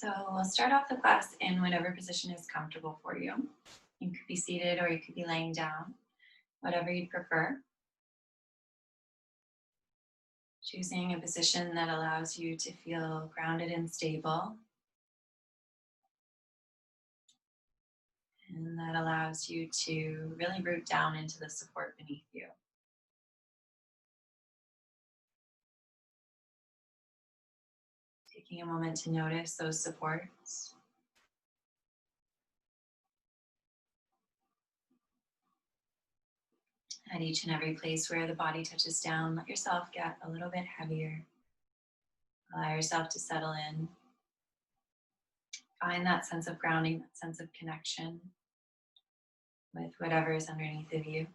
So we'll start off the class in whatever position is comfortable for you. You could be seated or you could be laying down, whatever you'd prefer. Choosing a position that allows you to feel grounded and stable, and that allows you to really root down into the support beneath you. Taking a moment to notice those supports. At each and every place where the body touches down, let yourself get a little bit heavier. Allow yourself to settle in. Find that sense of grounding, that sense of connection with whatever is underneath of you.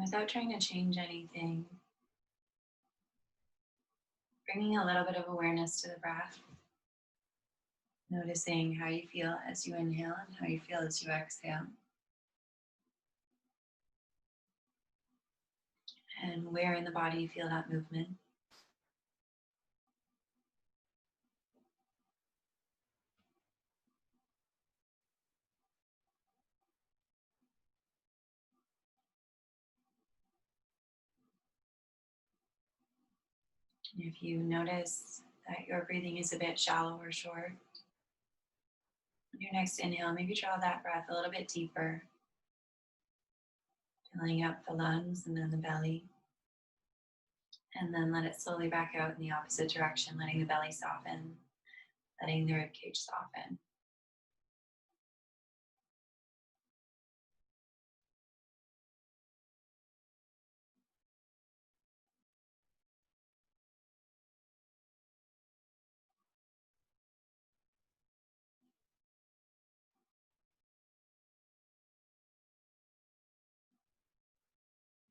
Without trying to change anything, bringing a little bit of awareness to the breath, noticing how you feel as you inhale and how you feel as you exhale, and where in the body you feel that movement. And if you notice that your breathing is a bit shallow or short, on your next inhale, maybe draw that breath a little bit deeper, filling up the lungs and then the belly. And then let it slowly back out in the opposite direction, letting the belly soften, letting the ribcage soften.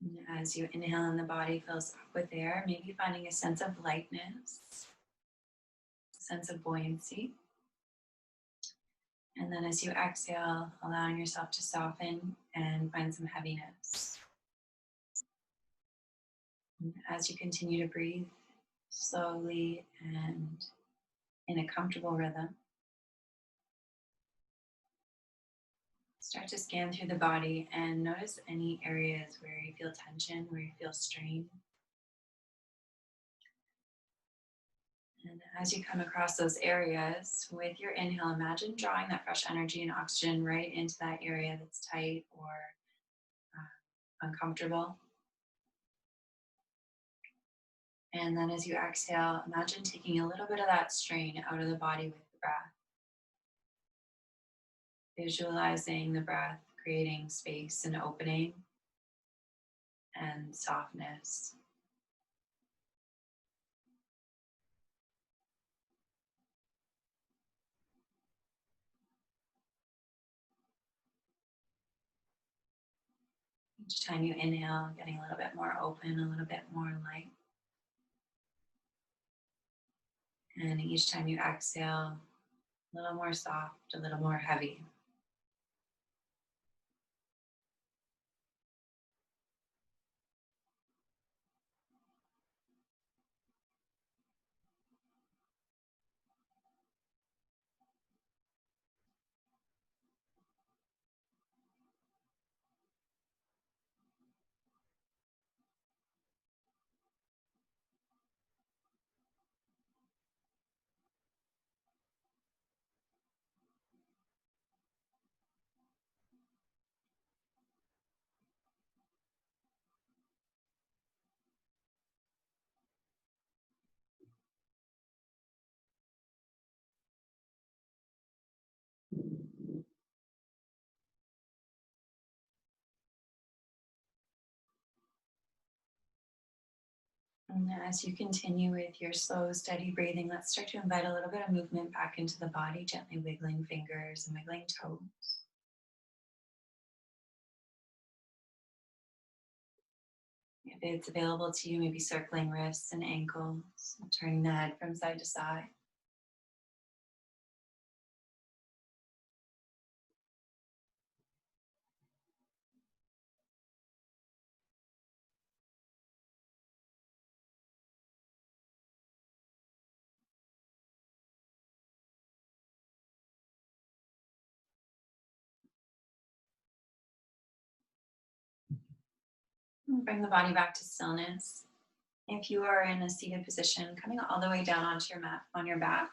And as you inhale and the body fills up with air, maybe finding a sense of lightness, a sense of buoyancy. And then as you exhale, allowing yourself to soften and find some heaviness. And as you continue to breathe slowly and in a comfortable rhythm, start to scan through the body and notice any areas where you feel tension, where you feel strain. And as you come across those areas, with your inhale, imagine drawing that fresh energy and oxygen right into that area that's tight or uncomfortable. And then as you exhale, imagine taking a little bit of that strain out of the body with the breath. Visualizing the breath creating space and opening and softness. Each time you inhale, getting a little bit more open, a little bit more light. And each time you exhale, a little more soft, a little more heavy. And as you continue with your slow, steady breathing, let's start to invite a little bit of movement back into the body, gently wiggling fingers and wiggling toes. it's available to you, maybe circling wrists and ankles, turning the head from side to side. And bring the body back to stillness. If you are in a seated position, coming all the way down onto your mat on your back.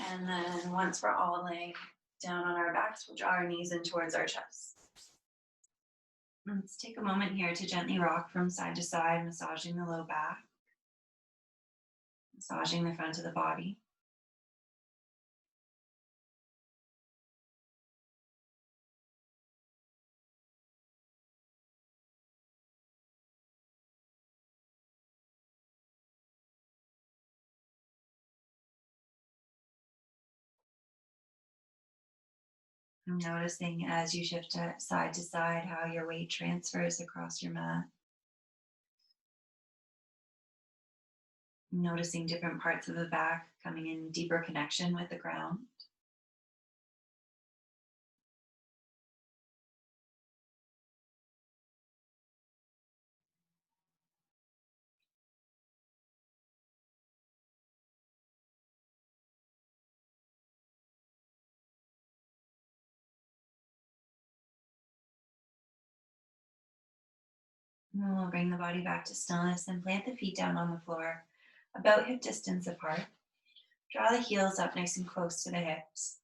And then once we're all laying down on our backs, we'll draw our knees in towards our chest. Let's take a moment here to gently rock from side to side, massaging the low back, massaging the front of the body. And noticing as you shift side to side how your weight transfers across your mat. Noticing different parts of the back coming in deeper connection with the ground. And then we'll bring the body back to stillness and plant the feet down on the floor, about hip distance apart. Draw the heels up nice and close to the hips.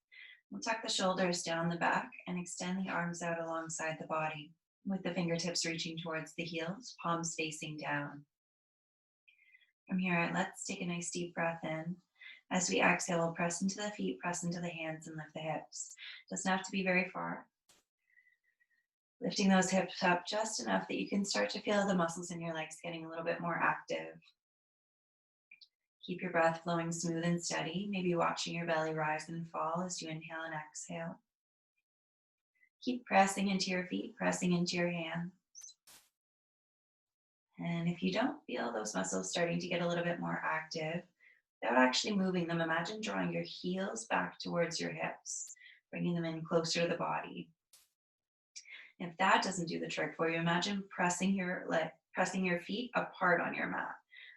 We'll tuck the shoulders down the back and extend the arms out alongside the body, with the fingertips reaching towards the heels, palms facing down. From here, let's take a nice deep breath in. As we exhale, we'll press into the feet, press into the hands, and lift the hips. Doesn't have to be very far. Lifting those hips up just enough that you can start to feel the muscles in your legs getting a little bit more active. Keep your breath flowing smooth and steady, maybe watching your belly rise and fall as you inhale and exhale. Keep pressing into your feet, pressing into your hands. And if you don't feel those muscles starting to get a little bit more active, without actually moving them, imagine drawing your heels back towards your hips, bringing them in closer to the body. If that doesn't do the trick for you, imagine pressing your feet apart on your mat.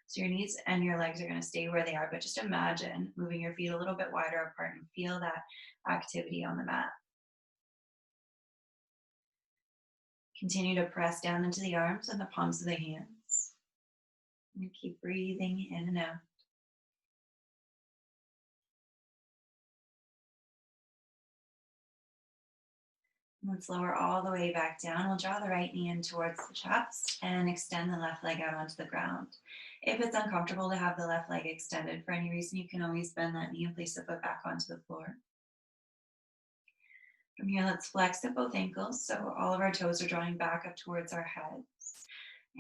So your knees and your legs are going to stay where they are, but just imagine moving your feet a little bit wider apart and feel that activity on the mat. Continue to press down into the arms and the palms of the hands. And keep breathing in and out. Let's lower all the way back down. We'll draw the right knee in towards the chest and extend the left leg out onto the ground. If it's uncomfortable to have the left leg extended for any reason, you can always bend that knee and place the foot back onto the floor. From here, let's flex at both ankles, so all of our toes are drawing back up towards our heads.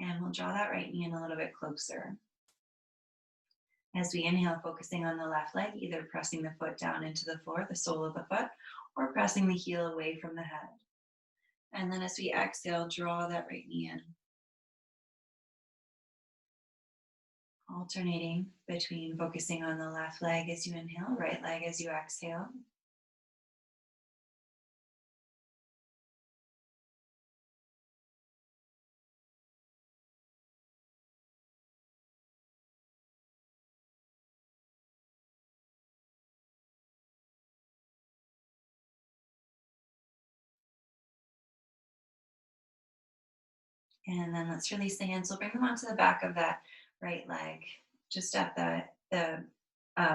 And we'll draw that right knee in a little bit closer. As we inhale, focusing on the left leg, either pressing the foot down into the floor, the sole of the foot, or pressing the heel away from the head. And then as we exhale, draw that right knee in. Alternating between focusing on the left leg as you inhale, right leg as you exhale. And then let's release the hands. We'll bring them onto the back of that right leg, just at the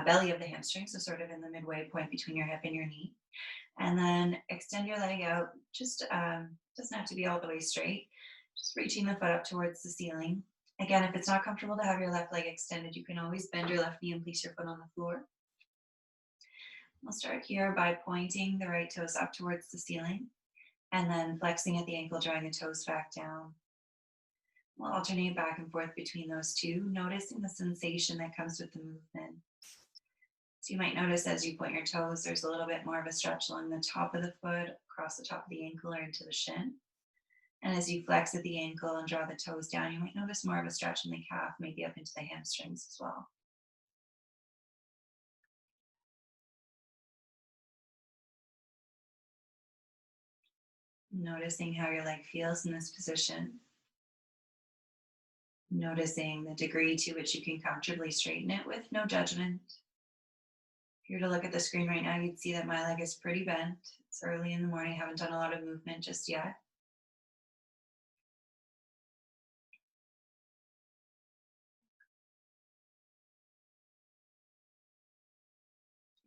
belly of the hamstring, so sort of in the midway point between your hip and your knee. And then extend your leg out. Just doesn't have to be all the way straight. Just reaching the foot up towards the ceiling. Again, if it's not comfortable to have your left leg extended, you can always bend your left knee and place your foot on the floor. We'll start here by pointing the right toes up towards the ceiling and then flexing at the ankle, drawing the toes back down. We'll alternate back and forth between those two, noticing the sensation that comes with the movement. So you might notice as you point your toes, there's a little bit more of a stretch along the top of the foot, across the top of the ankle or into the shin. And as you flex at the ankle and draw the toes down, you might notice more of a stretch in the calf, maybe up into the hamstrings as well. Noticing how your leg feels in this position. Noticing the degree to which you can comfortably straighten it with no judgment. If you were to look at the screen right now, you'd see that my leg is pretty bent. It's early in the morning, I haven't done a lot of movement just yet.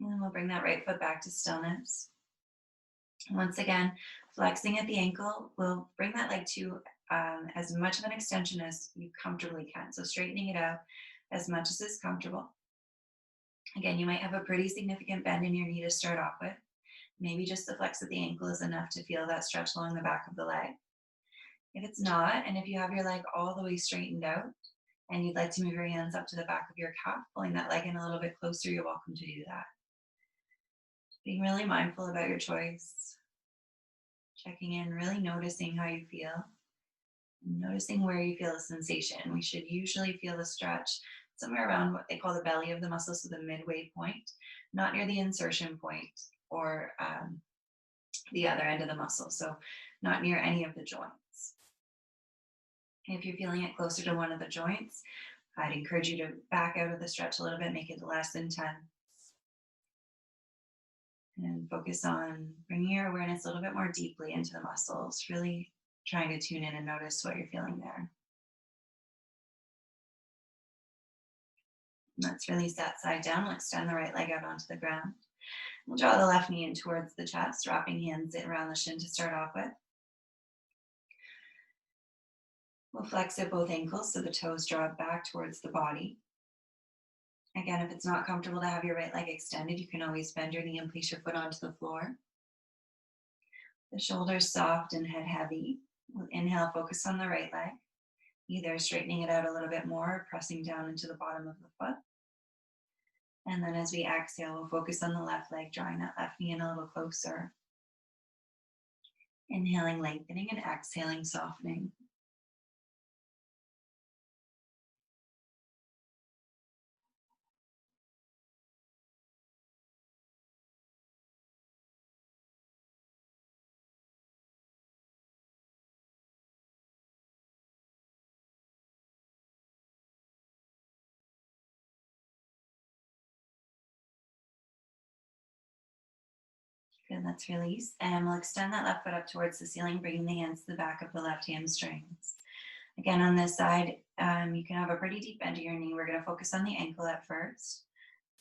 And then we'll bring that right foot back to stillness. Once again, flexing at the ankle will bring that leg to as much of an extension as you comfortably can. So straightening it out as much as is comfortable. Again, you might have a pretty significant bend in your knee to start off with. Maybe just the flex of the ankle is enough to feel that stretch along the back of the leg. If it's not, and if you have your leg all the way straightened out and you'd like to move your hands up to the back of your calf, pulling that leg in a little bit closer, you're welcome to do that. Being really mindful about your choice, checking in, really noticing how you feel, noticing where you feel the sensation. We should usually feel the stretch somewhere around what they call the belly of the muscle, so the midway point, not near the insertion point or the other end of the muscle, so not near any of the joints. If you're feeling it closer to one of the joints, I'd encourage you to back out of the stretch a little bit, make it less intense, and focus on bringing your awareness a little bit more deeply into the muscles, really trying to tune in and notice what you're feeling there. Let's release that side down. We'll extend the right leg out onto the ground. We'll draw the left knee in towards the chest, wrapping hands around the shin to start off with. We'll flex at both ankles so the toes draw back towards the body. Again, if it's not comfortable to have your right leg extended, you can always bend your knee and place your foot onto the floor. The shoulders soft and head heavy. We'll inhale, focus on the right leg, either straightening it out a little bit more or pressing down into the bottom of the foot. And then as we exhale, we'll focus on the left leg, drawing that left knee in a little closer. Inhaling, lengthening, and exhaling, softening. Good, let's release. And we'll extend that left foot up towards the ceiling, bringing the hands to the back of the left hamstrings. Again, on this side, you can have a pretty deep bend to your knee. We're going to focus on the ankle at first,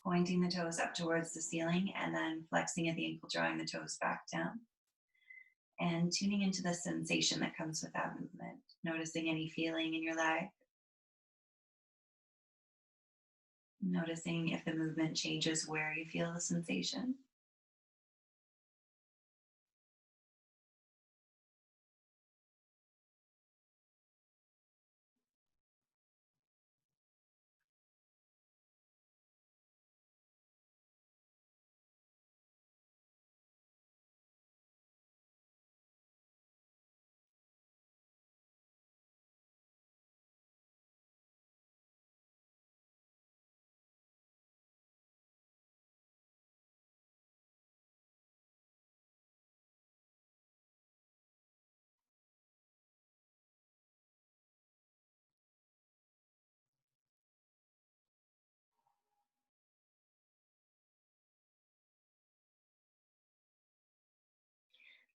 pointing the toes up towards the ceiling, and then flexing at the ankle, drawing the toes back down. And tuning into the sensation that comes with that movement, noticing any feeling in your leg, noticing if the movement changes where you feel the sensation.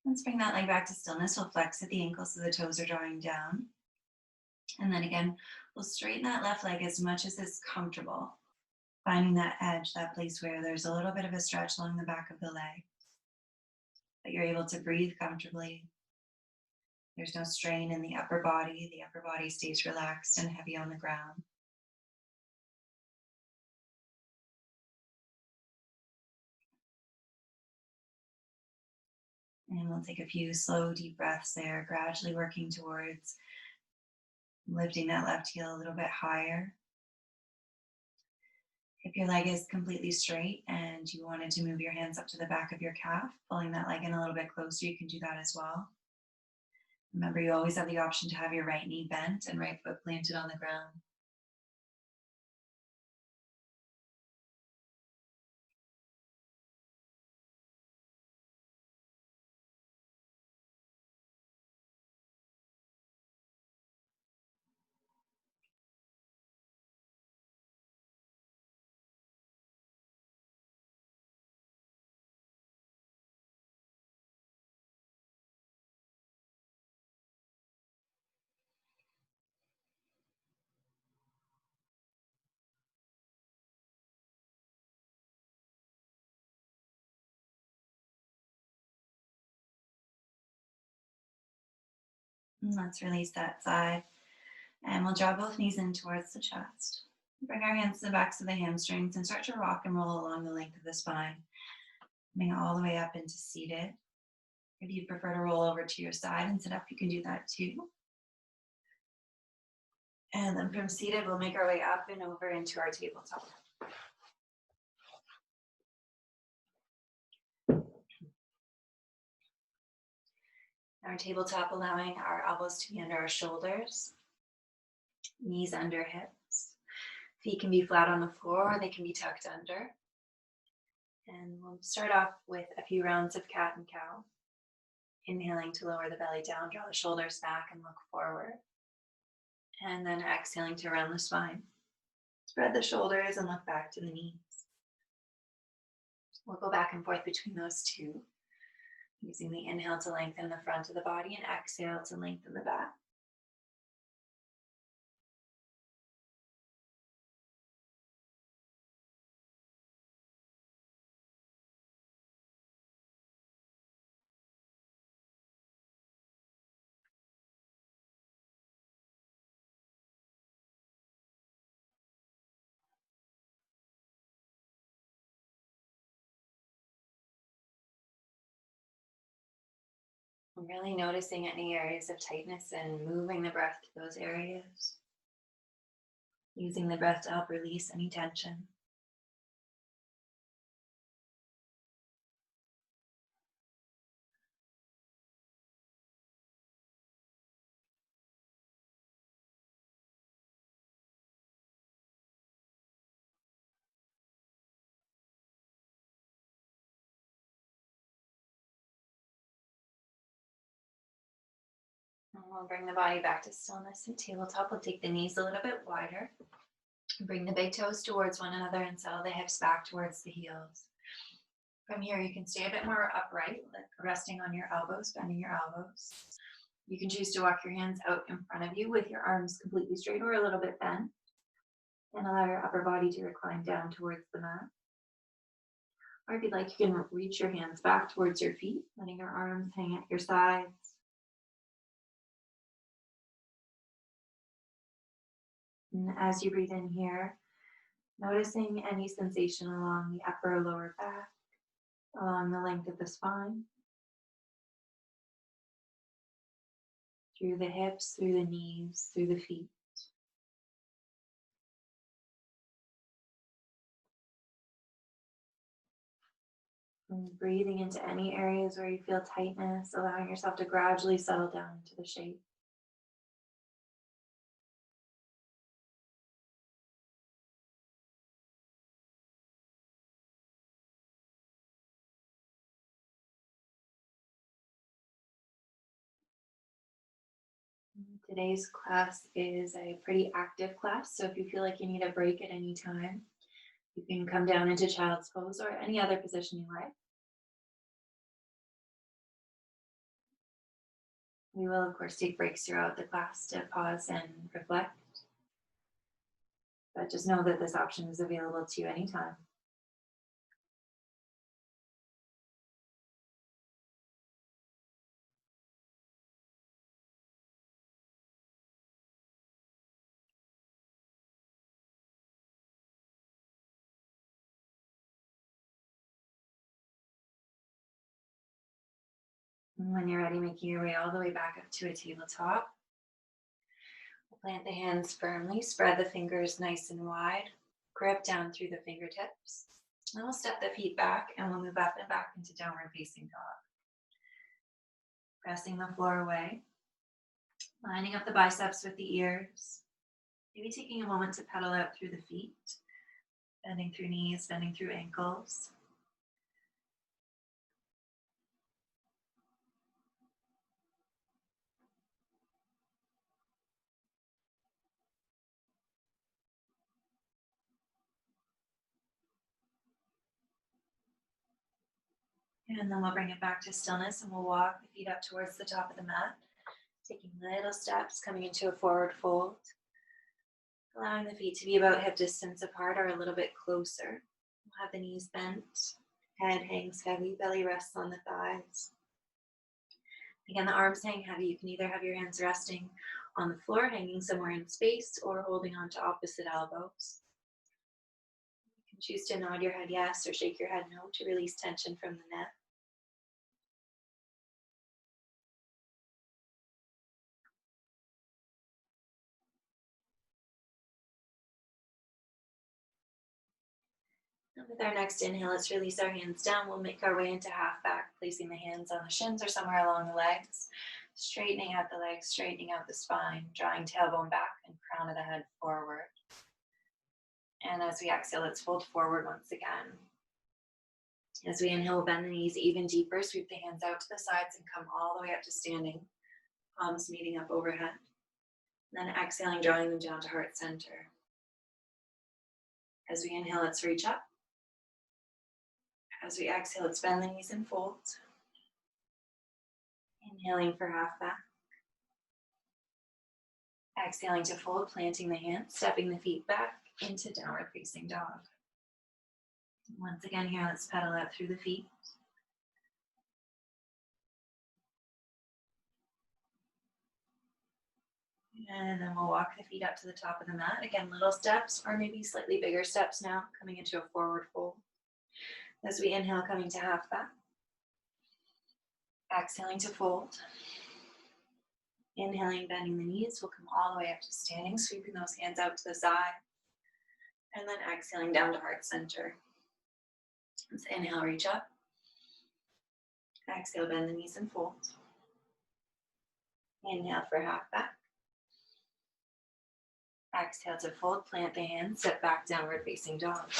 Let's bring that leg back to stillness. We'll flex at the ankle so the toes are drawing down. And then again, we'll straighten that left leg as much as is comfortable, finding that edge, that place where there's a little bit of a stretch along the back of the leg, but you're able to breathe comfortably. There's no strain in the upper body. The upper body stays relaxed and heavy on the ground. And we'll take a few slow, deep breaths there, gradually working towards lifting that left heel a little bit higher. If your leg is completely straight and you wanted to move your hands up to the back of your calf, pulling that leg in a little bit closer, you can do that as well. Remember, you always have the option to have your right knee bent and right foot planted on the ground. And let's release that side. And we'll draw both knees in towards the chest. Bring our hands to the backs of the hamstrings and start to rock and roll along the length of the spine, coming all the way up into seated. If you prefer to roll over to your side and sit up, you can do that too. And then from seated, we'll make our way up and over into our tabletop. Our tabletop, allowing our elbows to be under our shoulders, knees under hips. Feet can be flat on the floor or they can be tucked under. And we'll start off with a few rounds of cat and cow. Inhaling to lower the belly down, draw the shoulders back and look forward. And then exhaling to round the spine. Spread the shoulders and look back to the knees. We'll go back and forth between those two, using the inhale to lengthen the front of the body and exhale to lengthen the back. I'm really noticing any areas of tightness and moving the breath to those areas. Using the breath to help release any tension. And we'll bring the body back to stillness and tabletop. We'll take the knees a little bit wider. Bring the big toes towards one another and settle the hips back towards the heels. From here, you can stay a bit more upright, resting on your elbows, bending your elbows. You can choose to walk your hands out in front of you with your arms completely straight or a little bit bent. And allow your upper body to recline down towards the mat. Or if you'd like, you can reach your hands back towards your feet, letting your arms hang at your sides. And as you breathe in here, noticing any sensation along the upper or lower back, along the length of the spine, through the hips, through the knees, through the feet. And breathing into any areas where you feel tightness, allowing yourself to gradually settle down into the shape. Today's class is a pretty active class, so if you feel like you need a break at any time, you can come down into child's pose or any other position you like. We will, of course, take breaks throughout the class to pause and reflect, but just know that this option is available to you anytime. And when you're ready, making your way all the way back up to a tabletop. Plant the hands firmly, spread the fingers nice and wide, grip down through the fingertips. And we'll step the feet back and we'll move up and back into downward facing dog. Pressing the floor away. Lining up the biceps with the ears. Maybe taking a moment to pedal out through the feet, bending through knees, bending through ankles. And then we'll bring it back to stillness and we'll walk the feet up towards the top of the mat, taking little steps, coming into a forward fold, allowing the feet to be about hip distance apart or a little bit closer. We'll have the knees bent, head hangs heavy, belly rests on the thighs. Again, the arms hang heavy. You can either have your hands resting on the floor, hanging somewhere in space, or holding on to opposite elbows. You can choose to nod your head yes or shake your head no to release tension from the neck. And with our next inhale, let's release our hands down. We'll make our way into half back, placing the hands on the shins or somewhere along the legs, straightening out the legs, straightening out the spine, drawing tailbone back and crown of the head forward. And as we exhale, let's fold forward once again. As we inhale, we'll bend the knees even deeper, sweep the hands out to the sides and come all the way up to standing, palms meeting up overhead. And then exhaling, drawing them down to heart center. As we inhale, let's reach up. As we exhale, let's bend the knees and fold. Inhaling for half back. Exhaling to fold, planting the hands, stepping the feet back into downward facing dog. Once again here, let's pedal out through the feet. And then we'll walk the feet up to the top of the mat. Again, little steps or maybe slightly bigger steps now, coming into a forward fold. As we inhale, coming to half back. Exhaling to fold. Inhaling, bending the knees. We'll come all the way up to standing, sweeping those hands out to the side. And then exhaling down to heart center. Let's inhale, reach up. Exhale, bend the knees and fold. Inhale for half back. Exhale to fold, plant the hands, step back, downward facing dog.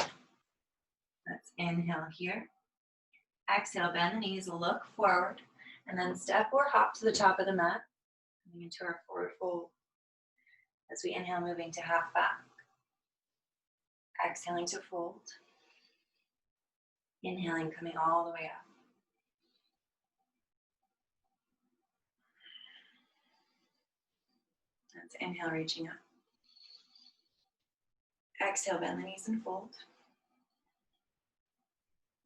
Let's inhale here. Exhale, bend the knees, look forward, and then step or hop to the top of the mat, coming into our forward fold. As we inhale, moving to half back. Exhaling to fold. Inhaling, coming all the way up. Let's inhale, reaching up. Exhale, bend the knees and fold.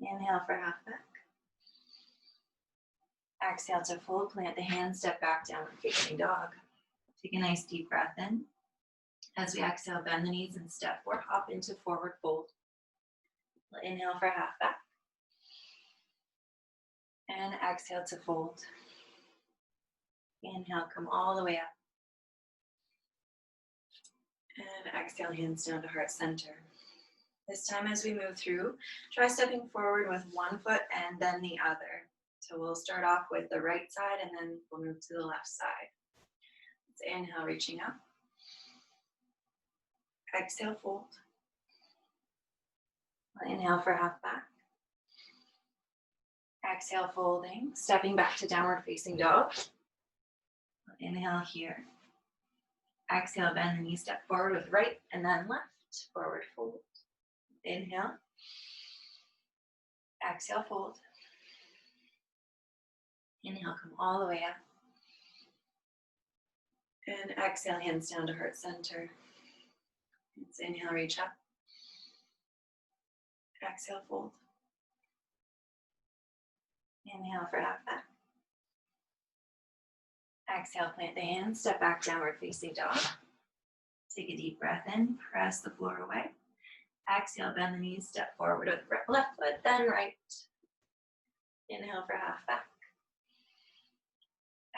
Inhale for half back. Exhale to fold, plant the hands, step back, downward facing dog. Take a nice deep breath in. As we exhale, bend the knees and step or hop into forward fold. We'll inhale for half back. And exhale to fold. Inhale, come all the way up. And exhale, hands down to heart center. This time as we move through, try stepping forward with one foot and then the other. So we'll start off with the right side and then we'll move to the left side. Let's inhale, reaching up. Exhale, fold. We'll inhale for half back. Exhale, folding, stepping back to downward facing dog. We'll inhale here. Exhale, bend the knee, step forward with right and then left, forward fold. Inhale. Exhale, fold. Inhale, come all the way up. And exhale, hands down to heart center. Let's inhale, reach up. Exhale, fold. Inhale for half back. Exhale, plant the hands, step back, downward facing dog. Take a deep breath in, press the floor away. Exhale, bend the knees, step forward with left foot, then right. Inhale for half back.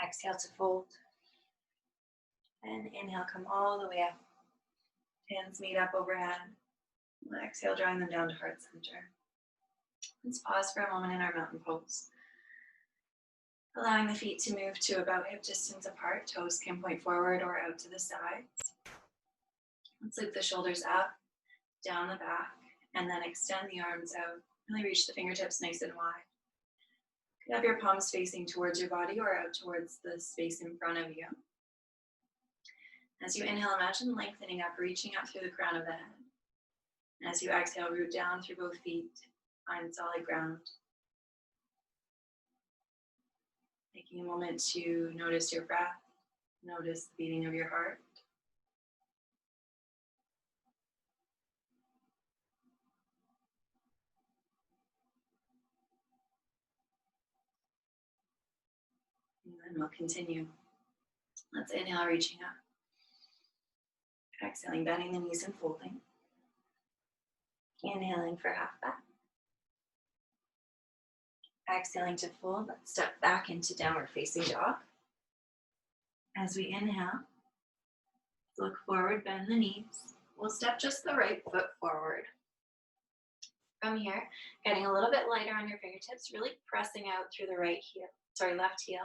Exhale to fold. And inhale, come all the way up. Hands meet up overhead. Exhale, drawing them down to heart center. Let's pause for a moment in our mountain pose. Allowing the feet to move to about hip distance apart. Toes can point forward or out to the sides. Let's loop the shoulders up, down the back, and then extend the arms out. Really reach the fingertips nice and wide. You have your palms facing towards your body or out towards the space in front of you. As you inhale, imagine lengthening up, reaching up through the crown of the head. And as you exhale, root down through both feet, find solid ground. Taking a moment to notice your breath, notice the beating of your heart. And then we'll continue. Let's inhale, reaching up. Exhaling, bending the knees and folding. Inhaling for half back. Exhaling to fold. Let's step back into downward facing dog. As we inhale, look forward, bend the knees. We'll step just the right foot forward. From here, getting a little bit lighter on your fingertips, really pressing out through the left heel.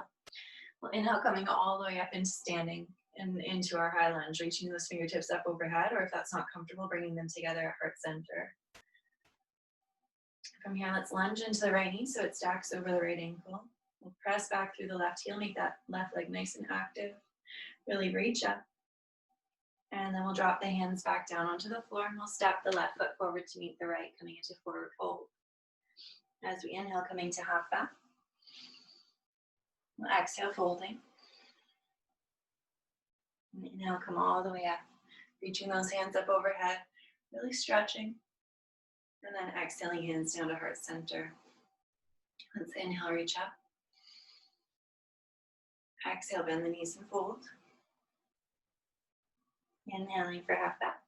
We'll inhale, coming all the way up into standing and into our high lunge, reaching those fingertips up overhead, or if that's not comfortable, bringing them together at heart center. From here, let's lunge into the right knee so it stacks over the right ankle. We'll press back through the left heel, make that left leg nice and active. Really reach up. And then we'll drop the hands back down onto the floor and we'll step the left foot forward to meet the right, coming into forward fold. As we inhale, coming to half back. We'll exhale, folding. And inhale, come all the way up, reaching those hands up overhead, really stretching. And then exhaling, hands down to heart center. Let's inhale, reach up. Exhale, bend the knees and fold. Inhaling for half back.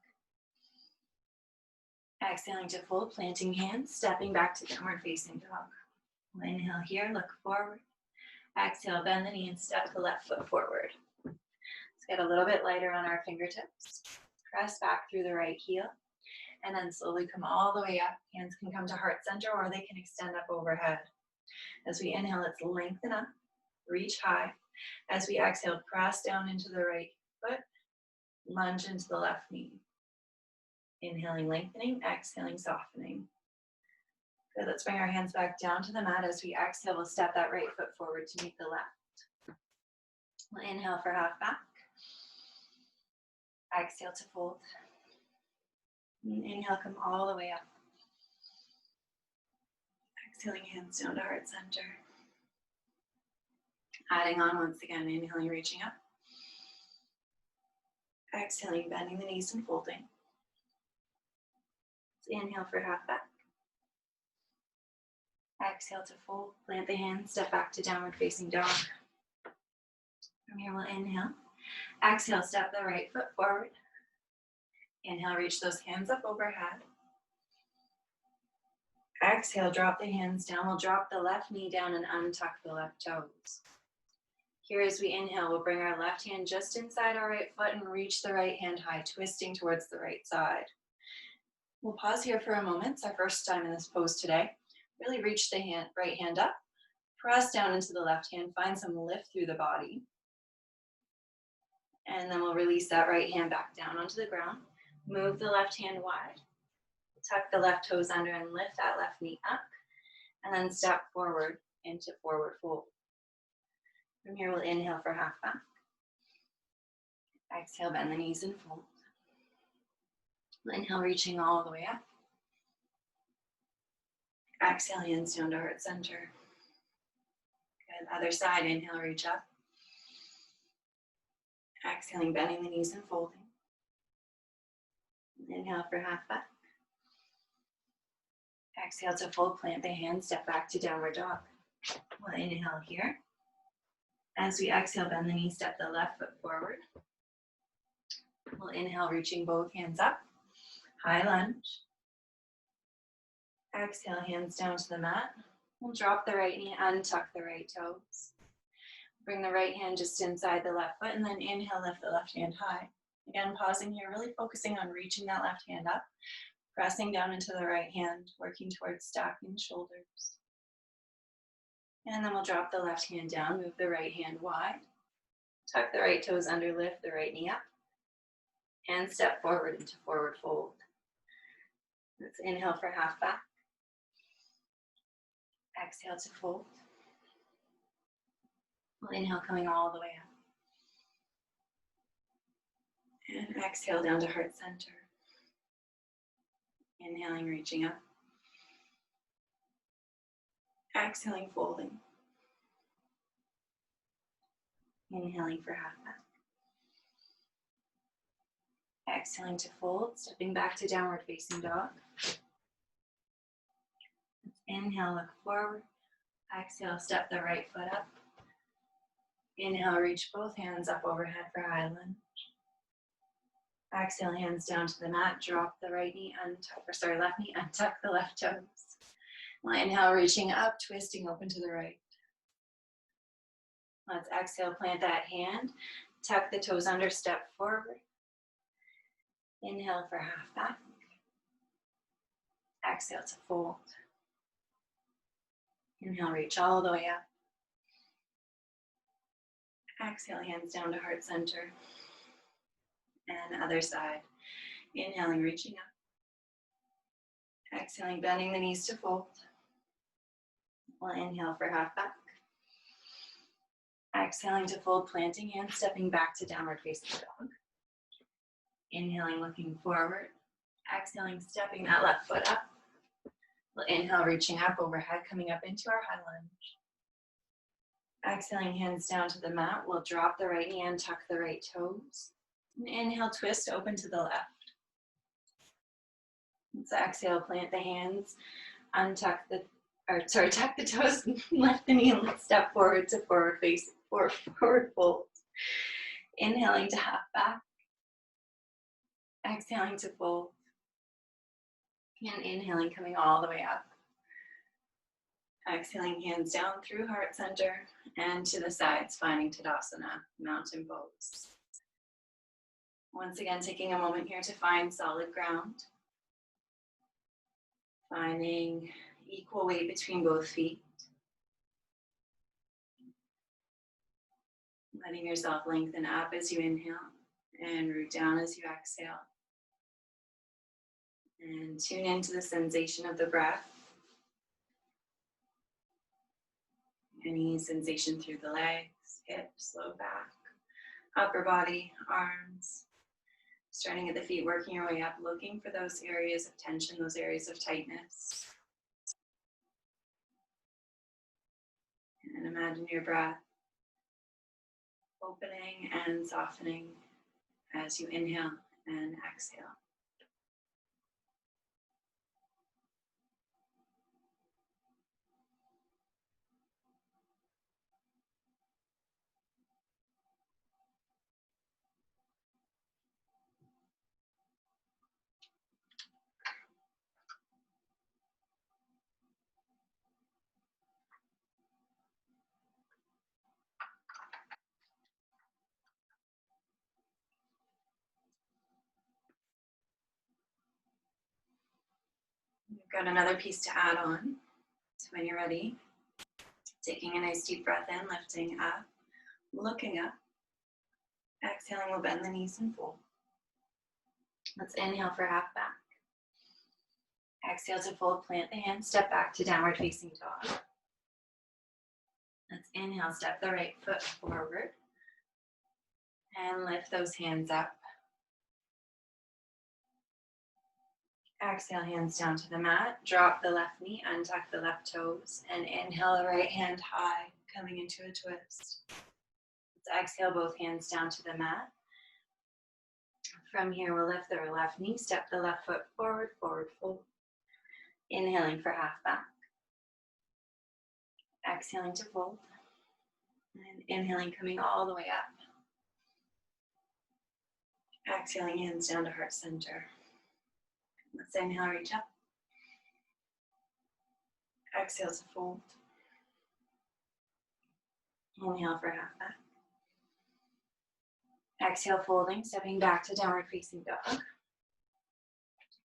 Exhaling to fold, planting hands, stepping back to downward facing dog. We'll inhale here, look forward. Exhale, bend the knee and step the left foot forward. Let's get a little bit lighter on our fingertips. Press back through the right heel. And then slowly come all the way up. Hands can come to heart center or they can extend up overhead. As we inhale, let's lengthen up, reach high. As we exhale, press down into the right foot, lunge into the left knee. Inhaling, lengthening, exhaling, softening. Good, let's bring our hands back down to the mat. As we exhale, we'll step that right foot forward to meet the left. We'll inhale for half back. Exhale to fold. And inhale, come all the way up. Exhaling, hands down to heart center. Adding on once again, inhaling, reaching up. Exhaling, bending the knees and folding. Let's inhale for half back. Exhale to fold, plant the hands, step back to downward facing dog. From here, we'll inhale. Exhale, step the right foot forward. Inhale, reach those hands up overhead. Exhale, drop the hands down. We'll drop the left knee down and untuck the left toes. Here, as we inhale, we'll bring our left hand just inside our right foot and reach the right hand high, twisting towards the right side. We'll pause here for a moment. It's our first time in this pose today. Really reach the right hand up, press down into the left hand, find some lift through the body. And then we'll release that right hand back down onto the ground. Move the left hand wide. Tuck the left toes under and lift that left knee up. And then step forward into forward fold. From here, we'll inhale for half back. Exhale, bend the knees and fold. Inhale, reaching all the way up. Exhale, hands down to heart center. Good. Other side, inhale, reach up. Exhaling, bending the knees and folding. Inhale for half back. Exhale to fold, plant the hands, step back to downward dog. We'll inhale here. As we exhale, bend the knee, step the left foot forward. We'll inhale, reaching both hands up. High lunge. Exhale, hands down to the mat. We'll drop the right knee, untuck the right toes. Bring the right hand just inside the left foot, and then inhale, lift the left hand high. Again, pausing here, really focusing on reaching that left hand up, pressing down into the right hand, working towards stacking the shoulders. And then we'll drop the left hand down, move the right hand wide. Tuck the right toes under, lift the right knee up. And step forward into forward fold. Let's inhale for half back. Exhale to fold. We'll inhale coming all the way up. And exhale down to heart center. Inhaling, reaching up. Exhaling, folding. Inhaling for half back. Exhaling to fold, stepping back to downward facing dog. Inhale, look forward. Exhale, step the right foot up. Inhale, reach both hands up overhead for high lunge. Exhale, hands down to the mat. Drop the right knee, left knee, untuck the left toes. We'll inhale, reaching up, twisting open to the right. Let's exhale, plant that hand. Tuck the toes under, step forward. Inhale for half back. Exhale to fold. Inhale, reach all the way up. Exhale, hands down to heart center. And other side. Inhaling, reaching up. Exhaling, bending the knees to fold. We'll inhale for half back. Exhaling to fold, planting hands, stepping back to downward facing dog. Inhaling, looking forward. Exhaling, stepping that left foot up. We'll inhale, reaching up overhead, coming up into our high lunge. Exhaling, hands down to the mat. We'll drop the right knee and tuck the right toes. And inhale, twist open to the left. Let's exhale, plant the hands, tuck the toes, lift the knee, and let's step forward to forward face, forward fold. Inhaling to half back. Exhaling to fold. And inhaling, coming all the way up. Exhaling, hands down through heart center and to the sides, finding Tadasana, mountain pose. Once again, taking a moment here to find solid ground. Finding equal weight between both feet. Letting yourself lengthen up as you inhale and root down as you exhale. And tune into the sensation of the breath. Any sensation through the legs, hips, low back, upper body, arms. Starting at the feet, working your way up, looking for those areas of tension, those areas of tightness. And imagine your breath opening and softening as you inhale and exhale. You've got another piece to add on. So when you're ready, taking a nice deep breath in, lifting up, looking up. Exhaling, we'll bend the knees and fold. Let's inhale for half back. Exhale to fold, plant the hands, step back to downward facing dog. Let's inhale, step the right foot forward. And lift those hands up. Exhale, hands down to the mat. Drop the left knee, untuck the left toes, and inhale the right hand high, coming into a twist. Let's exhale both hands down to the mat. From here, we'll lift the left knee, step the left foot forward, forward fold. Inhaling for half back. Exhaling to fold. And inhaling, coming all the way up. Exhaling, hands down to heart center. Let's inhale, reach up. Exhale to fold. Inhale for half back. Exhale, folding, stepping back to downward facing dog.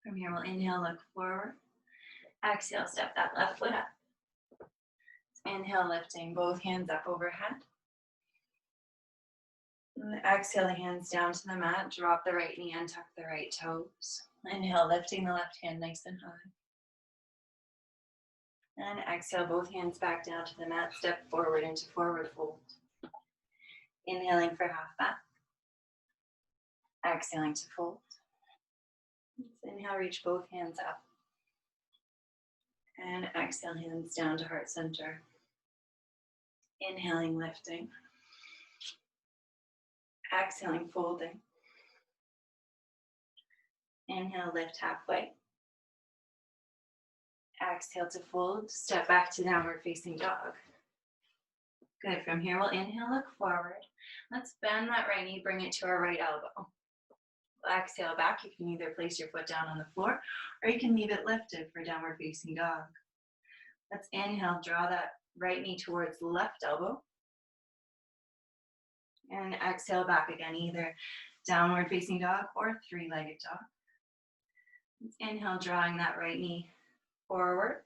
From here, we'll inhale, look forward. Exhale, step that left foot up. Inhale, lifting both hands up overhead. And exhale, the hands down to the mat. Drop the right knee and tuck the right toes. Inhale, lifting the left hand nice and high. And exhale, both hands back down to the mat. Step forward into forward fold. Inhaling for half back. Exhaling to fold. Inhale, reach both hands up. And exhale, hands down to heart center. Inhaling, lifting. Exhaling, folding. Inhale, lift halfway. Exhale to fold. Step back to downward facing dog. Good. From here, we'll inhale, look forward. Let's bend that right knee, bring it to our right elbow. Exhale back. You can either place your foot down on the floor or you can leave it lifted for downward facing dog. Let's inhale, draw that right knee towards the left elbow. And exhale back again, either downward facing dog or three-legged dog. Let's inhale, drawing that right knee forward.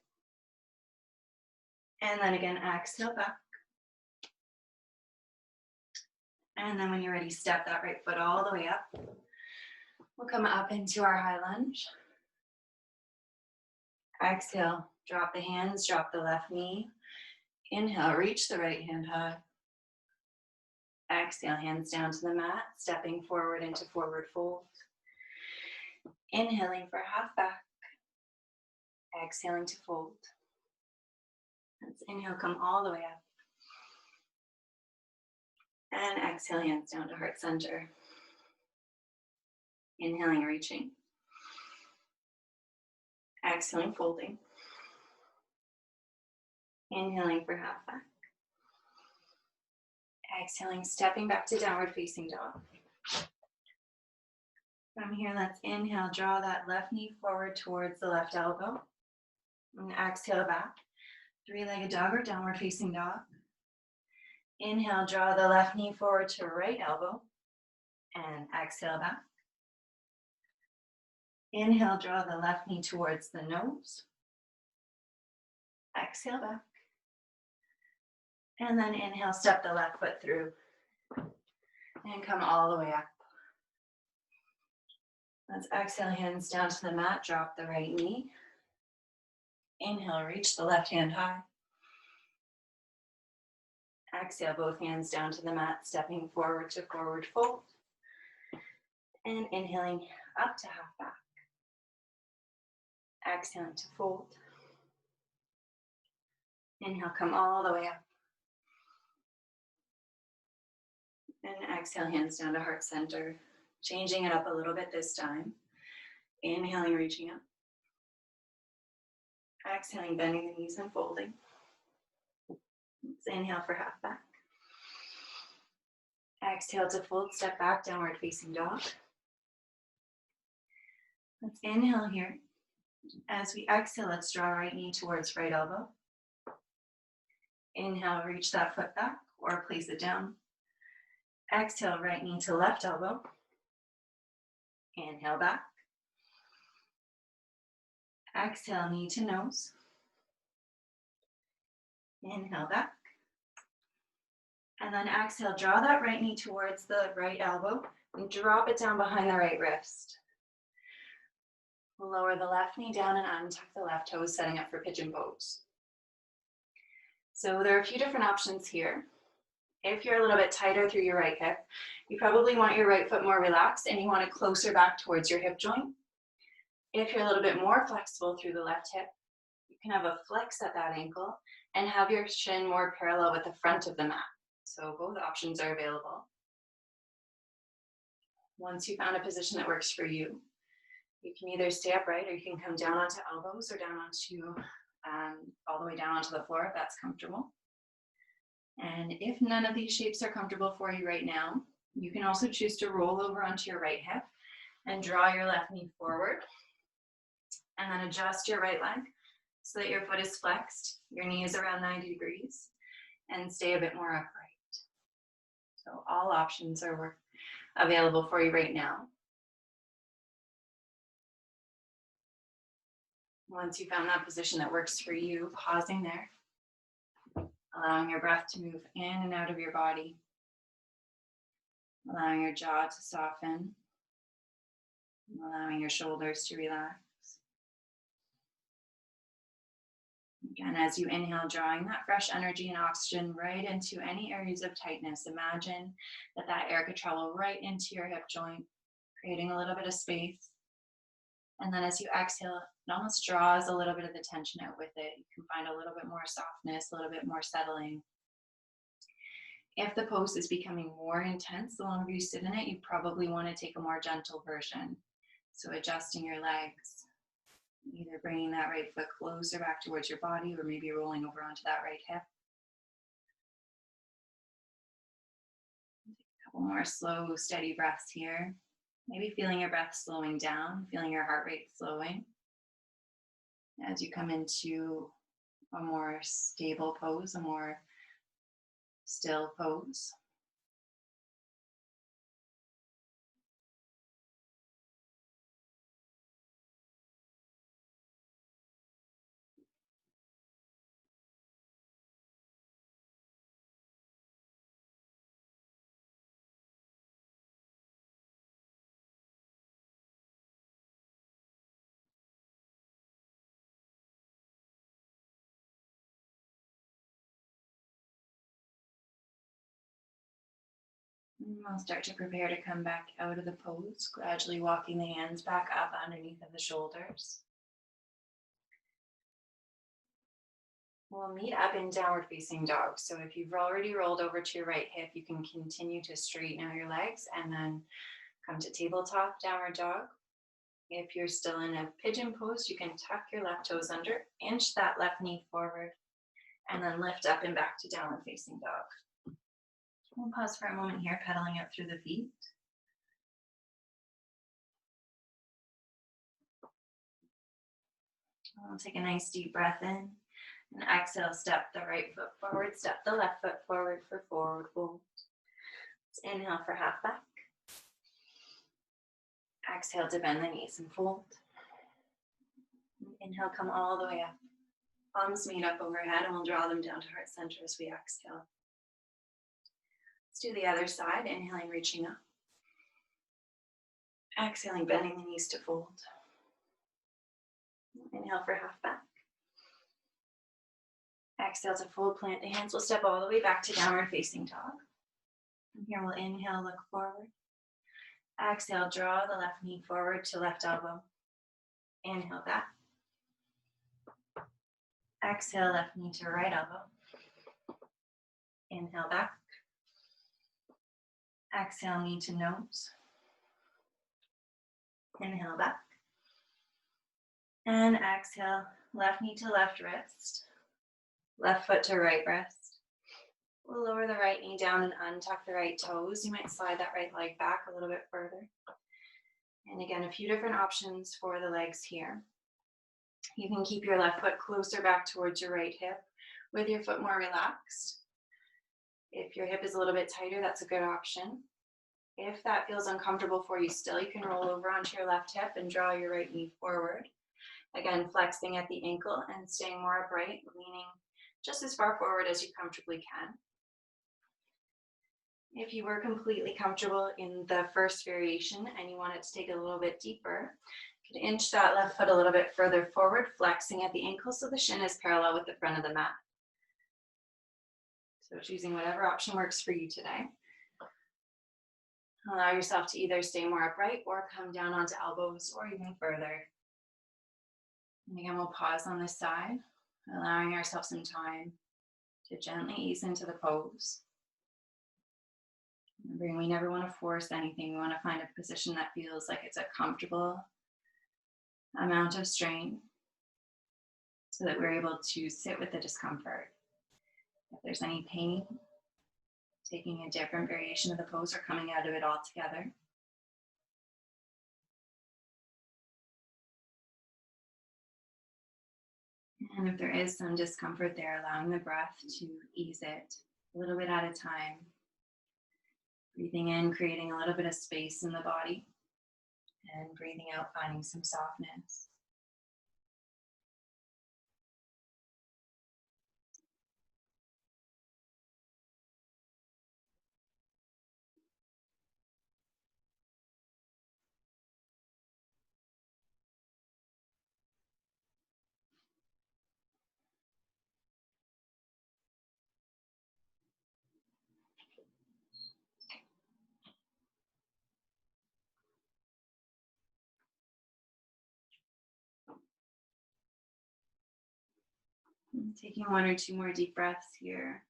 And then again, exhale back. And then when you're ready, step that right foot all the way up. We'll come up into our high lunge. Exhale, drop the hands, drop the left knee. Inhale, reach the right hand high. Exhale, hands down to the mat, stepping forward into forward fold. Inhaling for half back. Exhaling to fold. Let's inhale, come all the way up. And exhale, hands down to heart center. Inhaling, reaching. Exhaling, folding. Inhaling for half back. Exhaling, stepping back to downward facing dog. From here, let's inhale, draw that left knee forward towards the left elbow. And exhale back. Three-legged dog or downward facing dog. Inhale, draw the left knee forward to right elbow. And exhale back. Inhale, draw the left knee towards the nose. Exhale back. And then inhale, step the left foot through. And come all the way up. Let's exhale, hands down to the mat, drop the right knee. Inhale, reach the left hand high. Exhale, both hands down to the mat, stepping forward to forward fold. And inhaling up to half back. Exhaling to fold. Inhale, come all the way up. And exhale, hands down to heart center. Changing it up a little bit this time. Inhaling, reaching up. Exhaling, bending the knees and folding. Let's inhale for half back. Exhale to fold, step back, downward facing dog. Let's inhale here. As we exhale, let's draw right knee towards right elbow. Inhale, reach that foot back or place it down. Exhale, right knee to left elbow. Inhale back. Exhale, knee to nose. Inhale back. And then exhale, draw that right knee towards the right elbow and drop it down behind the right wrist. Lower the left knee down and untuck the left toes, setting up for pigeon pose. So there are a few different options here. If you're a little bit tighter through your right hip, you probably want your right foot more relaxed and you want it closer back towards your hip joint. If you're a little bit more flexible through the left hip, you can have a flex at that ankle and have your shin more parallel with the front of the mat. So both options are available. Once you found a position that works for you, you can either stay upright or you can come down onto elbows or down onto, all the way down onto the floor if that's comfortable. And if none of these shapes are comfortable for you right now, you can also choose to roll over onto your right hip and draw your left knee forward. And then adjust your right leg so that your foot is flexed, your knee is around 90 degrees, and stay a bit more upright. So all options are available for you right now. Once you found that position that works for you, pausing there. allowing your breath to move in and out of your body, allowing your jaw to soften, allowing your shoulders to relax. Again, as you inhale, drawing that fresh energy and oxygen right into any areas of tightness. Imagine that that air could travel right into your hip joint, creating a little bit of space. And then as you exhale, it almost draws a little bit of the tension out with it. You can find a little bit more softness, a little bit more settling. If the pose is becoming more intense, the longer you sit in it, you probably want to take a more gentle version. So adjusting your legs, either bringing that right foot closer back towards your body or maybe rolling over onto that right hip. A couple more slow, steady breaths here. Maybe feeling your breath slowing down, feeling your heart rate slowing as you come into a more stable pose, a more still pose. And we'll start to prepare to come back out of the pose, gradually walking the hands back up underneath of the shoulders. We'll meet up in downward facing dog. So if you've already rolled over to your right hip, you can continue to straighten out your legs and then come to tabletop downward dog. If you're still in a pigeon pose, you can tuck your left toes under, inch that left knee forward, and then lift up and back to downward facing dog. We'll pause for a moment here, pedaling out through the feet. We'll take a nice deep breath in. And exhale, step the right foot forward, step the left foot forward for forward fold. Let's inhale for half back. Exhale to bend the knees and fold. Inhale, come all the way up. Palms meet up overhead and we'll draw them down to heart center as we exhale. Let's do the other side, inhaling, reaching up. Exhaling, bending the knees to fold. Inhale for half back. Exhale to fold, plant the hands. We'll step all the way back to downward facing dog. And here we'll inhale, look forward. Exhale, draw the left knee forward to left elbow. Inhale back. Exhale, left knee to right elbow. Inhale back. Exhale, knee to nose. Inhale back. And exhale, left knee to left wrist. Left foot to right wrist. We'll lower the right knee down and untuck the right toes. You might slide that right leg back a little bit further. And again, a few different options for the legs here. You can keep your left foot closer back towards your right hip with your foot more relaxed. If your hip is a little bit tighter, that's a good option. If that feels uncomfortable for you still, you can roll over onto your left hip and draw your right knee forward. Again, flexing at the ankle and staying more upright, leaning just as far forward as you comfortably can. If you were completely comfortable in the first variation and you want it to take it a little bit deeper, you can inch that left foot a little bit further forward, flexing at the ankle so the shin is parallel with the front of the mat. So choosing whatever option works for you today. Allow yourself to either stay more upright or come down onto elbows or even further. And again, we'll pause on this side, allowing ourselves some time to gently ease into the pose. Remembering we never want to force anything. We want to find a position that feels like it's a comfortable amount of strain so that we're able to sit with the discomfort. If there's any pain, taking a different variation of the pose or coming out of it altogether. And if there is some discomfort there, allowing the breath to ease it a little bit at a time. Breathing in, creating a little bit of space in the body, and breathing out, finding some softness. Taking one or two more deep breaths here.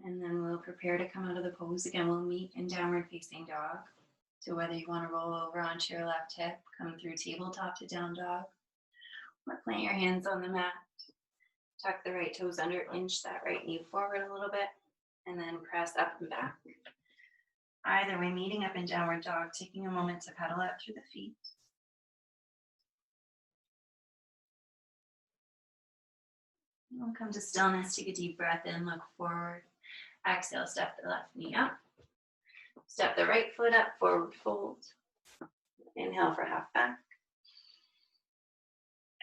And then we'll prepare to come out of the pose. Again, we'll meet in downward facing dog. So whether you want to roll over onto your left hip, come through tabletop to down dog, or plant your hands on the mat, tuck the right toes under, inch that right knee forward a little bit, and then press up and back. Either way, meeting up in downward dog, taking a moment to pedal out through the feet. We'll come to stillness, take a deep breath in, look forward. Exhale, step the left knee up. Step the right foot up, forward fold. Inhale for half back.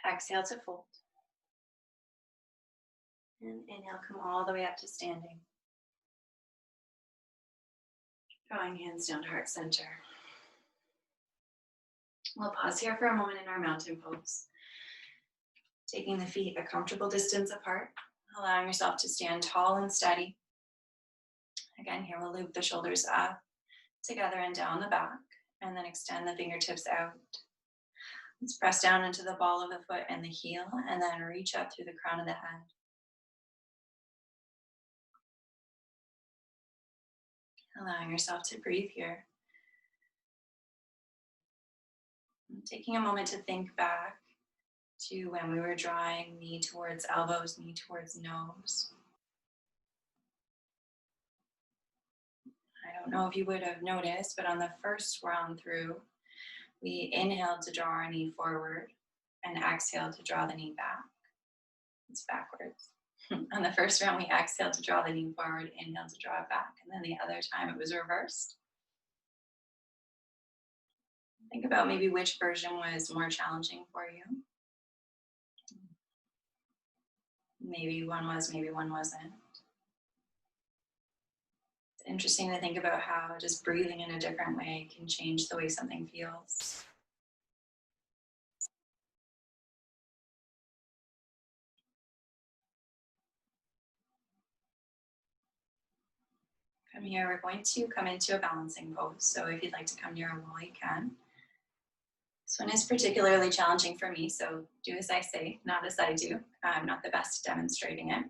Exhale to fold. And inhale, come all the way up to standing. Drawing hands down to heart center. We'll pause here for a moment in our mountain pose. Taking the feet a comfortable distance apart, allowing yourself to stand tall and steady. Again, here we'll loop the shoulders up, together and down the back, and then extend the fingertips out. Let's press down into the ball of the foot and the heel, and then reach up through the crown of the head. Allowing yourself to breathe here. Taking a moment to think back to when we were drawing knee towards elbows, knee towards nose. I don't know if you would have noticed, but on the first round through, we inhaled to draw our knee forward and exhaled to draw the knee back. It's backwards. On the first round, we exhaled to draw the knee forward, inhaled to draw it back, and then the other time it was reversed. Think about maybe which version was more challenging for you. Maybe one was, maybe one wasn't. It's interesting to think about how just breathing in a different way can change the way something feels. From here, we're going to come into a balancing pose. So if you'd like to come near a wall, you can. This one is particularly challenging for me, so do as I say, not as I do. I'm not the best at demonstrating it.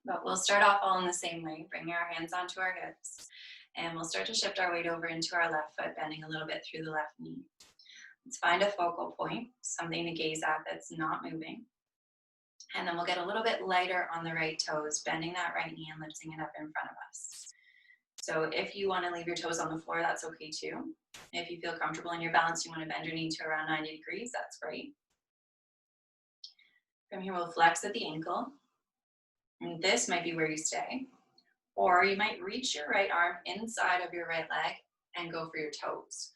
But we'll start off all in the same way, bringing our hands onto our hips, and we'll start to shift our weight over into our left foot, bending a little bit through the left knee. Let's find a focal point, something to gaze at that's not moving. And then we'll get a little bit lighter on the right toes, bending that right knee and lifting it up in front of us. So if you want to leave your toes on the floor, that's okay too. If you feel comfortable in your balance, you want to bend your knee to around 90 degrees, that's great. From here, we'll flex at the ankle. And this might be where you stay. Or you might reach your right arm inside of your right leg and go for your toes.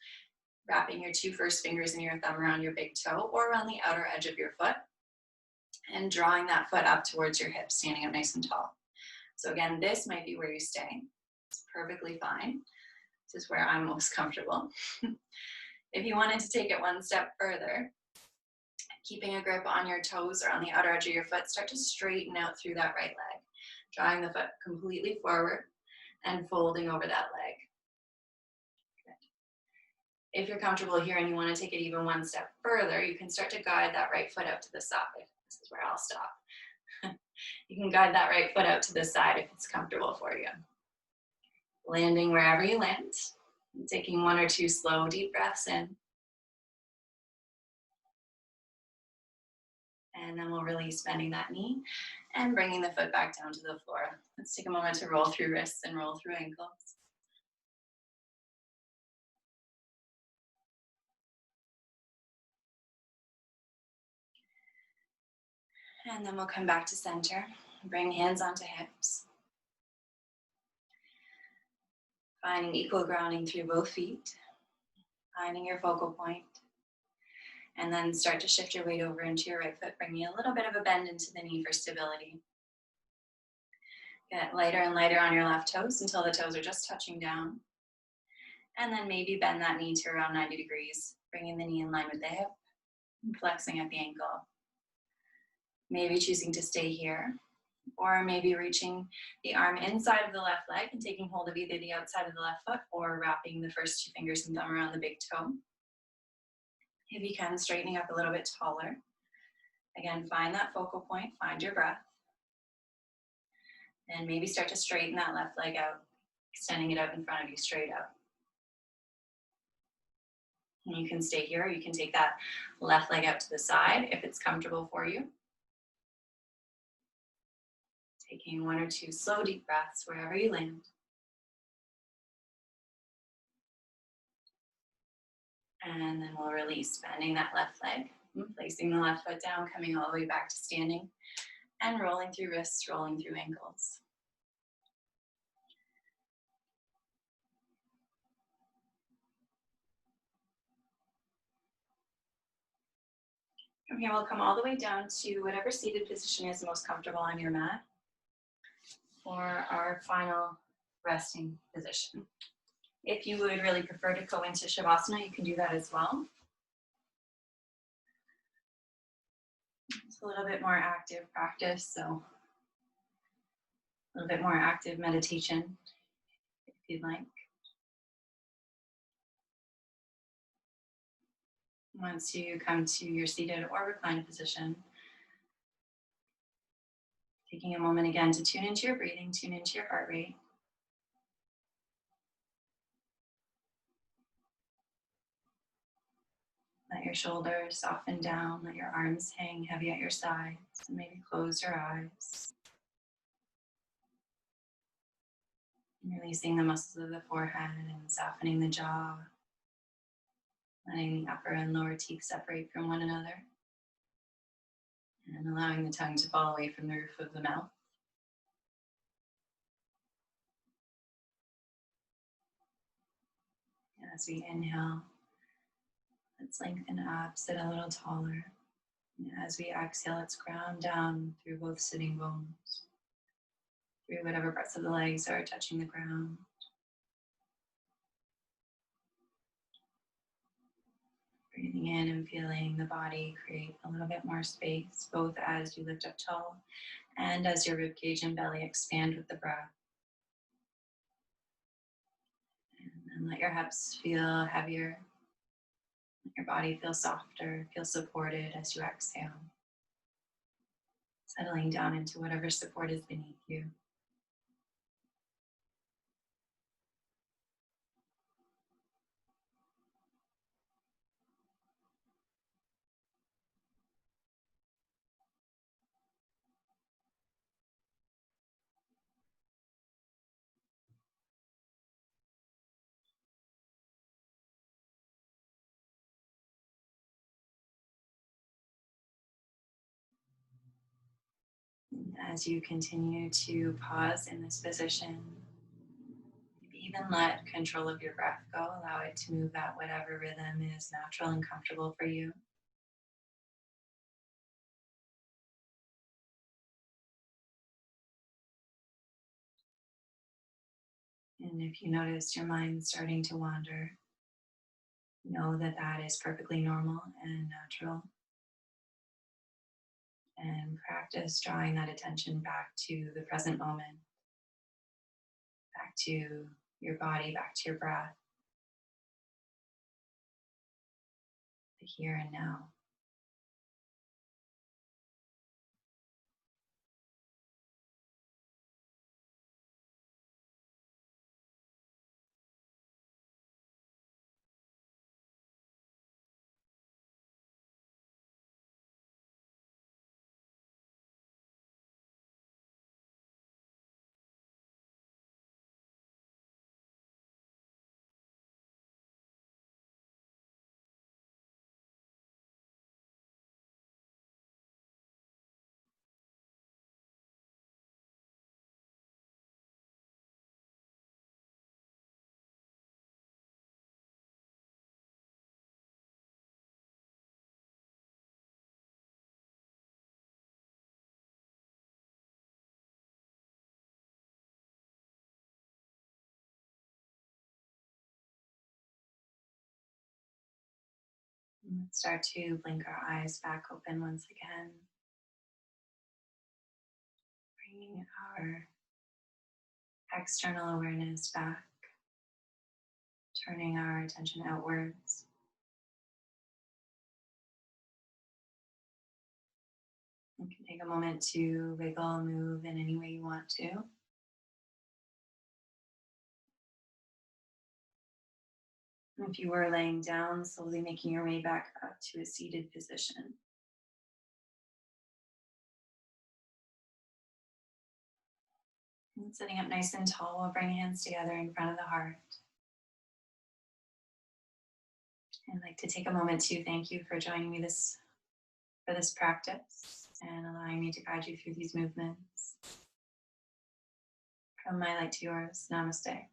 Wrapping your two first fingers and your thumb around your big toe or around the outer edge of your foot. And drawing that foot up towards your hips, standing up nice and tall. So again, this might be where you stay. It's perfectly fine. This is where I'm most comfortable. If you wanted to take it one step further, keeping a grip on your toes or on the outer edge of your foot, start to straighten out through that right leg, drawing the foot completely forward and folding over that leg. Good. If you're comfortable here and you want to take it even one step further, you can start to guide that right foot out to the side. This is where I'll stop. You can guide that right foot out to the side if it's comfortable for you. Landing wherever you land, taking one or two slow, deep breaths in. And then we'll release, bending that knee and bringing the foot back down to the floor. Let's take a moment to roll through wrists and roll through ankles. And then we'll come back to center. Bring hands onto hips. Finding equal grounding through both feet. Finding your focal point. And then start to shift your weight over into your right foot, bringing a little bit of a bend into the knee for stability. Get lighter and lighter on your left toes until the toes are just touching down. And then maybe bend that knee to around 90 degrees, bringing the knee in line with the hip, and flexing at the ankle. Maybe choosing to stay here, or maybe reaching the arm inside of the left leg and taking hold of either the outside of the left foot or wrapping the first two fingers and thumb around the big toe. If you can, straightening up a little bit taller. Again, find that focal point, find your breath, and maybe start to straighten that left leg out, extending it out in front of you, straight up. And you can stay here, or you can take that left leg out to the side if it's comfortable for you. Taking 1 or 2 slow, deep breaths wherever you land. And then we'll release, bending that left leg, placing the left foot down, coming all the way back to standing, and rolling through wrists, rolling through ankles. From here, we'll come all the way down to whatever seated position is most comfortable on your mat for our final resting position. If you would really prefer to go into Shavasana, you can do that as well. It's a little bit more active practice, so a little bit more active meditation, if you'd like. Once you come to your seated or reclined position, taking a moment again to tune into your breathing, tune into your heart rate. Let your shoulders soften down, let your arms hang heavy at your sides, and maybe close your eyes. And releasing the muscles of the forehead and softening the jaw, letting the upper and lower teeth separate from one another, and allowing the tongue to fall away from the roof of the mouth. As we inhale, let's lengthen up, sit a little taller. And as we exhale, let's ground down through both sitting bones, through whatever parts of the legs are touching the ground. Breathing in and feeling the body create a little bit more space, both as you lift up tall and as your ribcage and belly expand with the breath. And then let your hips feel heavier. Let your body feel softer, feel supported as you exhale. Settling down into whatever support is beneath you. As you continue to pause in this position, maybe even let control of your breath go. Allow it to move at whatever rhythm is natural and comfortable for you. And if you notice your mind starting to wander, know that that is perfectly normal and natural. And practice drawing that attention back to the present moment, back to your body, back to your breath, the here and now. And let's start to blink our eyes back open once again, bringing our external awareness back, turning our attention outwards. You can take a moment to wiggle and move in any way you want to. If you were laying down, slowly making your way back up to a seated position. And sitting up nice and tall, we'll bring hands together in front of the heart. I'd like to take a moment to thank you for joining me for this practice and allowing me to guide you through these movements. From my light to yours, namaste.